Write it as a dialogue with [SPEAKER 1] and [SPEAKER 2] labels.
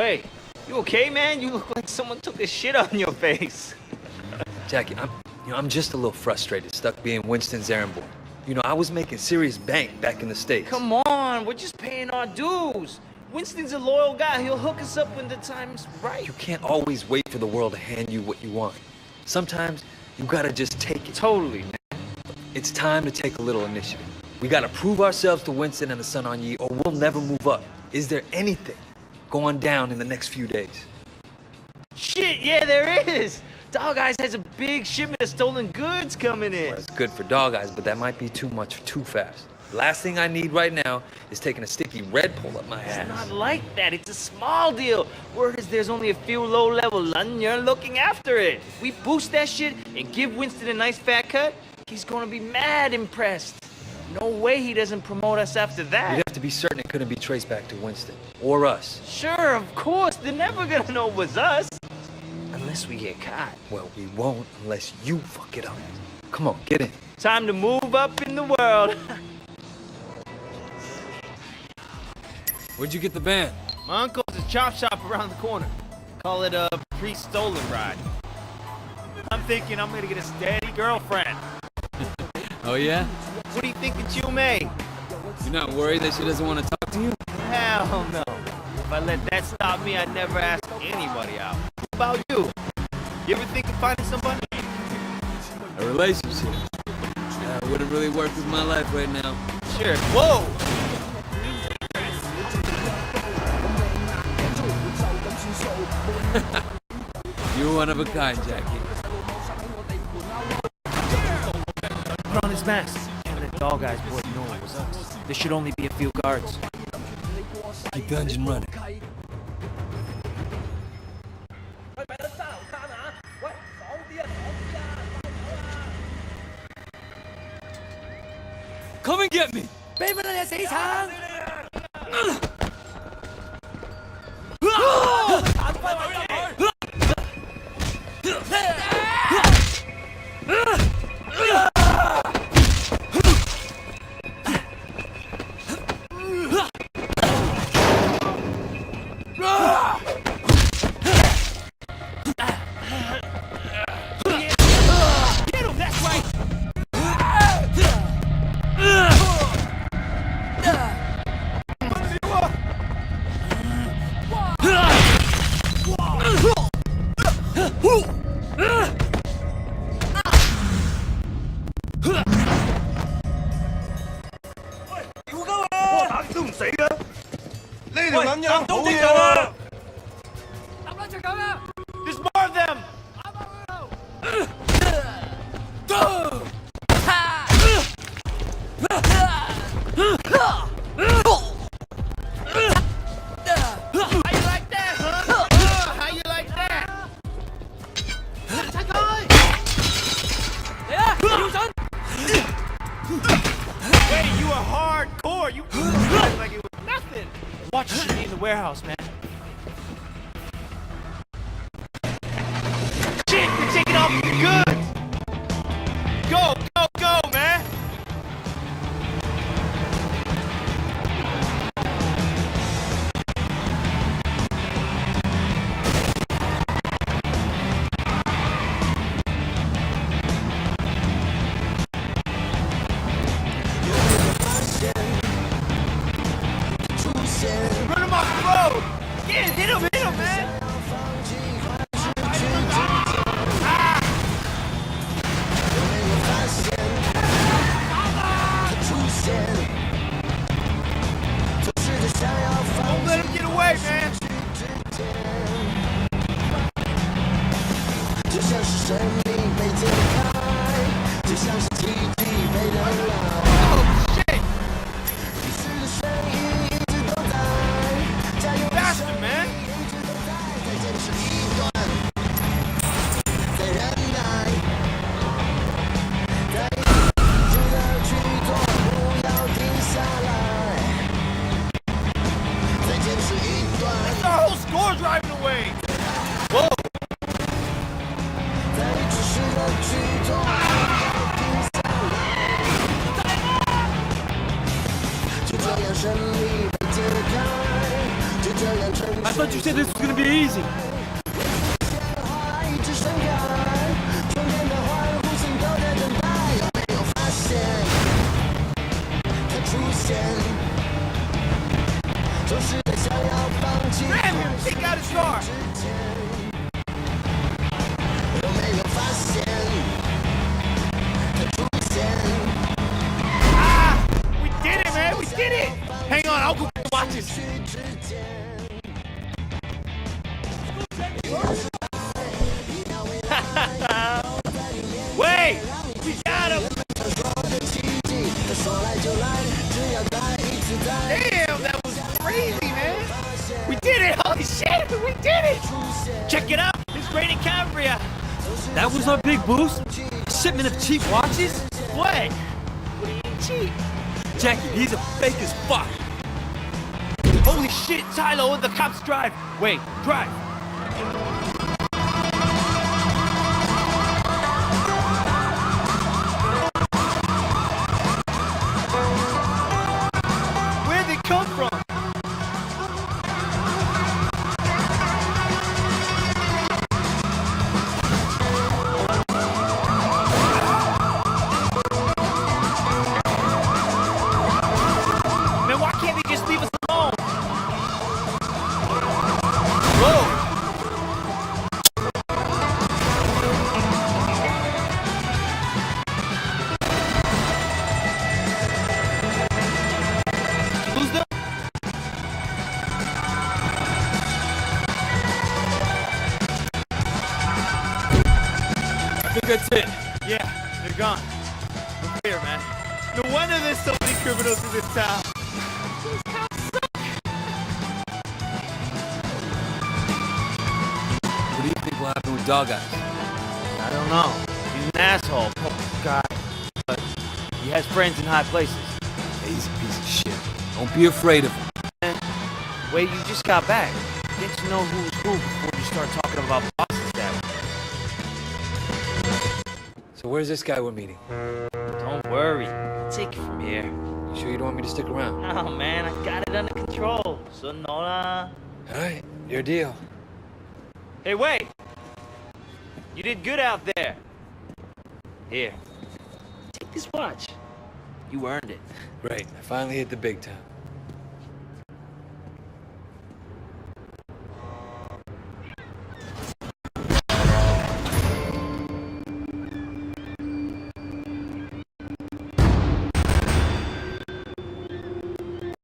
[SPEAKER 1] way. You okay, man? You look like someone took a shit on your face.
[SPEAKER 2] Jackie, I'm just a little frustrated, stuck being Winston's errand boy. You know, I was making serious bank back in the States.
[SPEAKER 1] Come on, we're just paying our dues. Winston's a loyal guy. He'll hook us up when the time's right.
[SPEAKER 2] You can't always wait for the world to hand you what you want. Sometimes you gotta just take it.
[SPEAKER 1] Totally, man.
[SPEAKER 2] It's time to take a little initiative. We gotta prove ourselves to Winston and the Sun On Yee, or we'll never move up. Is there anything going down in the next few days?
[SPEAKER 1] Shit, yeah, there is. Dog Eyes has a big shipment of stolen goods coming in.
[SPEAKER 2] Well, it's good for Dog Eyes, but that might be too much too fast. Last thing I need right now is taking a sticky red pull up my ass.
[SPEAKER 1] It's not like that. It's a small deal. Word is there's only a few low-level Londoners looking after it. If we boost that shit and give Winston a nice fat cut, he's gonna be mad impressed. No way he doesn't promote us after that.
[SPEAKER 2] You'd have to be certain it couldn't be traced back to Winston. Or us.
[SPEAKER 1] Sure, of course. They're never gonna know it was us. Unless we get caught.
[SPEAKER 2] Well, we won't unless you fuck it up. Come on, get in.
[SPEAKER 1] Time to move up in the world.
[SPEAKER 3] Where'd you get the van?
[SPEAKER 1] My uncle's a chop shop around the corner. Call it a pre-stolen ride. I'm thinking I'm gonna get a steady girlfriend.
[SPEAKER 3] Oh, yeah?
[SPEAKER 1] What do you think of you, May?
[SPEAKER 3] You're not worried that she doesn't want to talk to you?
[SPEAKER 1] Hell no. If I let that stop me, I'd never ask anybody out. What about you? You ever think of finding somebody?
[SPEAKER 3] A relationship? Wouldn't really work with my life right now.
[SPEAKER 1] Sure. Whoa!
[SPEAKER 3] You're one of a kind, Jackie.
[SPEAKER 1] Put on his mask. And the Dog Eyes boy know it was us. There should only be a few guards.
[SPEAKER 3] Keep the engine running. Come and get me!
[SPEAKER 1] There's more of them! How you like that, huh? How you like that? Wait, you are hardcore. You act like it was nothing. Watch your shit in the warehouse, man. Shit, they're taking off the goods. Go, go, go, man. Run him off the road! Yeah, hit him, man! Don't let him get away, man! Oh, shit! Bastard, man! That's our whole score driving away! Whoa!
[SPEAKER 3] be easy.
[SPEAKER 1] Grab him! Take out his car! Ah! We did it, man! We did it! Hang on, I'll go get the watches. Wait! We got him! Damn, that was crazy, man! We did it! Holy shit! We did it! Check it out! It's raining Cambria!
[SPEAKER 3] That was our big boost? A shipment of cheap watches?
[SPEAKER 1] What? What do you mean cheap?
[SPEAKER 3] Jackie, he's a fake as fuck.
[SPEAKER 1] Holy shit, Tylo, the cops drive! Wait, drive! Where'd they come from? Man, why can't they just leave us alone? Whoa! Lose them?
[SPEAKER 3] I think that's it.
[SPEAKER 1] Yeah, they're gone. We're clear, man. No wonder there's so many criminals in this town. These cops suck.
[SPEAKER 3] What do you think will happen with Dog Eyes?
[SPEAKER 1] I don't know. He's an asshole. Oh, God. But he has friends in high places.
[SPEAKER 3] He's a piece of shit. Don't be afraid of him.
[SPEAKER 1] Wait, you just got back. Get to know who's who before you start talking about bosses that way.
[SPEAKER 2] So where's this guy we're meeting?
[SPEAKER 1] Don't worry. Take it from here.
[SPEAKER 2] You sure you don't want me to stick around?
[SPEAKER 1] Oh, man, I got it under control. Sonola.
[SPEAKER 2] All right, your deal.
[SPEAKER 1] Hey, wait. You did good out there. Here. Take this watch. You earned it.
[SPEAKER 2] Great, I finally hit the big time.